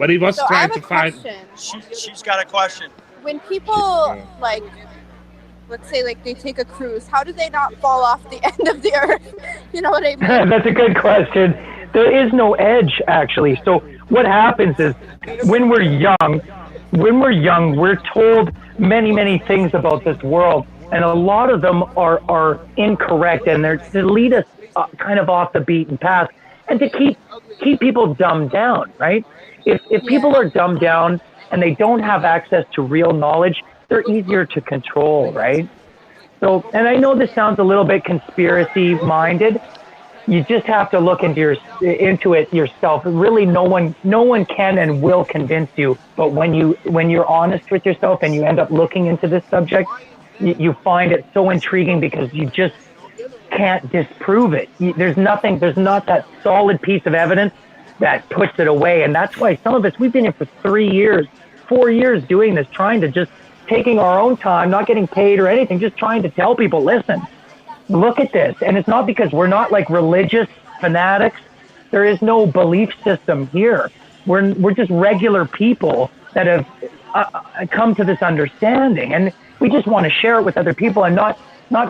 But he was So I trying have to a find. question. She's got a question. When people like, let's say like they take a cruise, how do they not fall off the end of the earth? You know what I mean? That's a good question. There is no edge, actually. So what happens is when we're young, we're told many things about this world, and a lot of them are incorrect, and they're to lead us kind of off the beaten path, and to keep people dumbed down, right? If people are dumbed down and they don't have access to real knowledge, they're easier to control, right? So, and I know this sounds a little bit conspiracy minded. You just have to look into it yourself. Really, no one can and will convince you. But when you're honest with yourself and you end up looking into this subject, you find it so intriguing because you just can't disprove it. There's not that solid piece of evidence that puts it away. And that's why some of us, we've been here for 3 years, 4 years doing this, trying to just taking our own time, not getting paid or anything, just trying to tell people, listen, look at this. And it's not because we're not like religious fanatics. There is no belief system here. We're just regular people that have come to this understanding. And we just want to share it with other people and not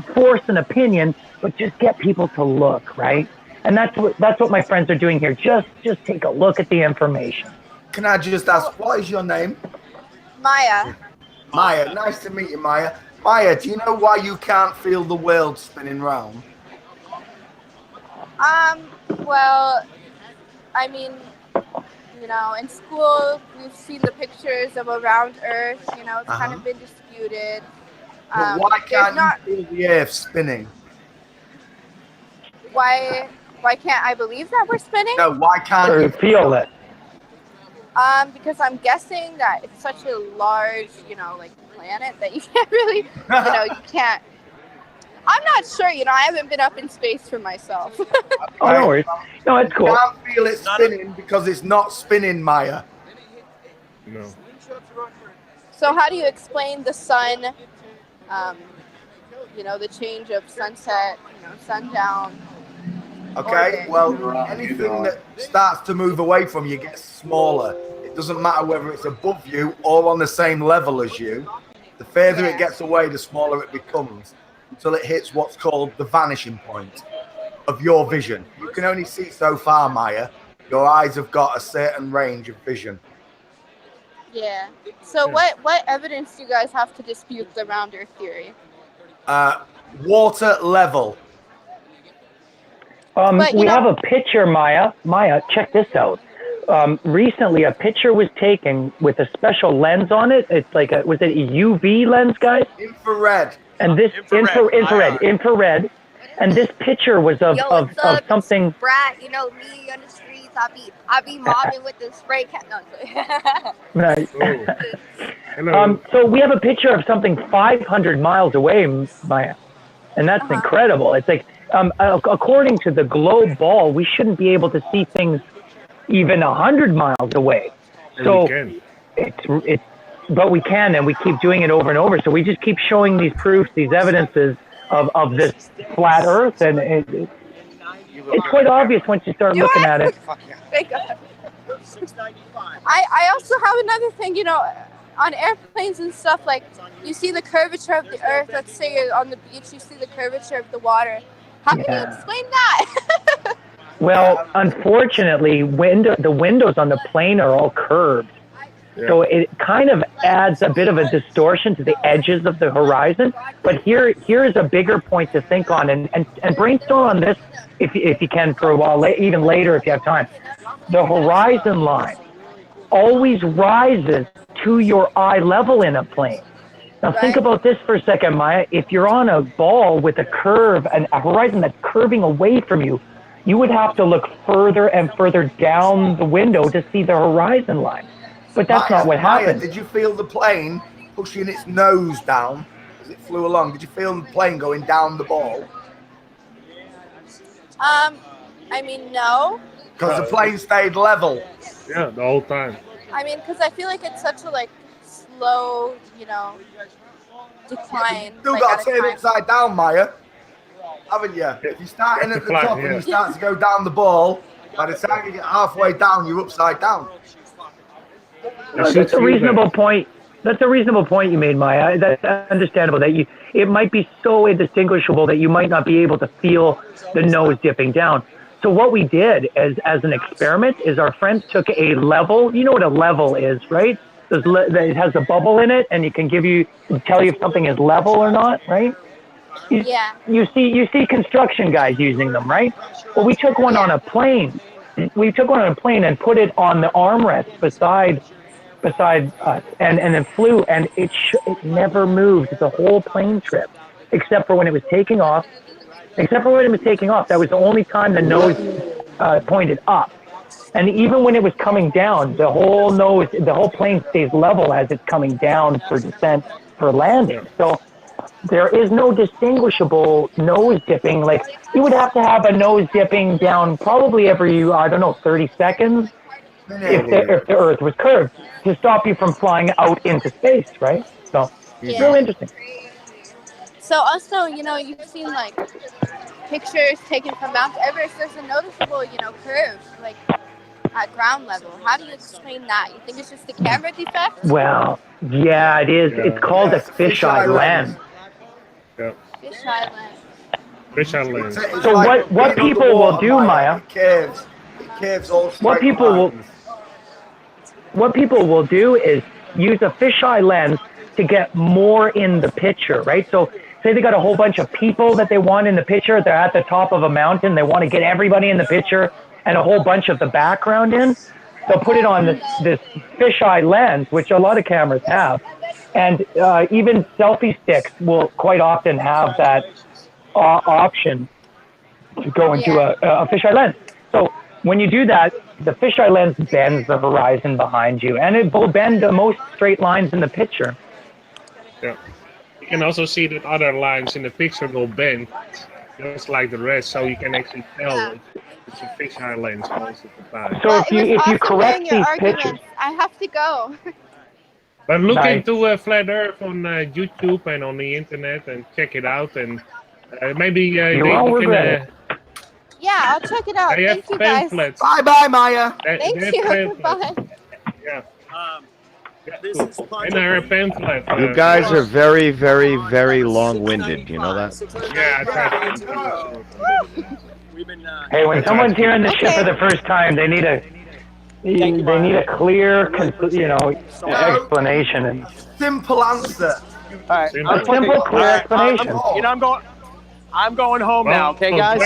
force an opinion, but just get people to look, right? And that's what my friends are doing here. Just take a look at the information. Can I just ask, what is your name? Maya. Maya, nice to meet you, Maya. Maya, do you know why you can't feel the world spinning round? Well, I mean, you know, in school we've seen the pictures of a round Earth. You know, it's kind of been disputed. But why can't you feel the Earth spinning? Why can't I believe that we're spinning? No, why can't you feel it? Because I'm guessing that it's such a large, you know, like planet that you can't really, you can't. I'm not sure, I haven't been up in space for myself. Oh, no worries. No, it's cool. You can't feel it spinning because it's not spinning, Maya. No. So how do you explain the sun, the change of sunset, sundown? Okay, well, anything that starts to move away from you gets smaller. It doesn't matter whether it's above you or on the same level as you. The further it gets away, the smaller it becomes until it hits what's called the vanishing point of your vision. You can only see so far, Maya. Your eyes have got a certain range of vision. Yeah. So what evidence do you guys have to dispute the round Earth theory? Water level. We have a picture, Maya. Maya, check this out. Recently, a picture was taken with a special lens on it. It's like was it a UV lens, guys? Infrared. And this infrared. And this picture was of something. Brat, me on the streets. I be mobbing with the spray can. Nice. Hello. So we have a picture of something 500 miles away, Maya, and that's incredible. It's like. According to the globe ball, we shouldn't be able to see things even 100 miles away. So but we can, and we keep doing it over and over. So we just keep showing these proofs, these evidences of this flat Earth, and it's quite obvious once you start looking at it. Thank God. I also have another thing, on airplanes and stuff, like you see the curvature of the Earth. Let's say you're on the beach, you see the curvature of the water. How can you explain that? Well, unfortunately, the windows on the plane are all curved. Yeah. So it kind of adds a bit of a distortion to the edges of the horizon. But here is a bigger point to think on and brainstorm on this if you can for a while, even later if you have time. The horizon line always rises to your eye level in a plane. Now think about this for a second, Maya. If you're on a ball with a curve and a horizon that's curving away from you, you would have to look further and further down the window to see the horizon line. But that's not what happened. Did you feel the plane pushing its nose down as it flew along? Did you feel the plane going down the ball? No. Because the plane stayed level. Yeah, the whole time. Because I feel like it's such a slow, decline. You still got to turn it upside down, Maya, haven't you? If you're starting at the top and you start to go down the ball, by the time you get halfway down, you're upside down. That's a reasonable point. That's a reasonable point you made, Maya. That's understandable. That it might be so indistinguishable that you might not be able to feel the nose dipping down. So what we did as an experiment is our friends took a level. You know what a level is, right? It has a bubble in it, and it can tell you if something is level or not, right? Yeah. You see construction guys using them, right? Well, we took one on a plane. We took one on a plane and put it on the armrest beside us, and then flew, and it never moved the whole plane trip, except for when it was taking off. That was the only time the nose pointed up. And even when it was coming down, the whole plane stays level as it's coming down for descent, for landing. So there is no distinguishable nose dipping. Like, you would have to have a nose dipping down probably every, 30 seconds if the Earth was curved to stop you from flying out into space, right? So it's really interesting. So also, you've seen like pictures taken from Mount Everest. There's a noticeable, curve like at ground level. How do you explain that? You think it's just a camera defect? Well, yeah, it is. Yeah. It's called a fisheye lens. Yeah. Fisheye lens. Fisheye lens. It's So like what being people will underwater, do, Maya? It curves all straight What people will do is use a fisheye lens to get more in the picture, right? So say they got a whole bunch of people that they want in the picture. They're at the top of a mountain. They want to get everybody in the picture and a whole bunch of the background in. They'll put it on this fisheye lens, which a lot of cameras have. And even selfie sticks will quite often have that option to go into a fisheye lens. So when you do that, the fisheye lens bends the horizon behind you, and it will bend the most straight lines in the picture. Yeah. You can also see that other lines in the picture will bend, just like the rest, so you can actually tell it's a fisheye lens most of the time. So if you correct these pictures, I have to go. But look Nice. into Flat Earth on YouTube and on the internet and check it out, and maybe you you won't can. regret it. Yeah, I'll check it out. They have Thank you guys. pamphlets. Bye, Maya. Thank They have you. pamphlets. Bye. Yeah. This is Poncho And there are Pete. pamphlets. You guys are very, very, very long-winded. You know that? Yeah, I tried to. We've been, Hey, when someone's hearing this shit for the first time, they need a clear, explanation and Simple answer. all right. Simple. a simple, clear explanation. I'm going home now. Okay, guys.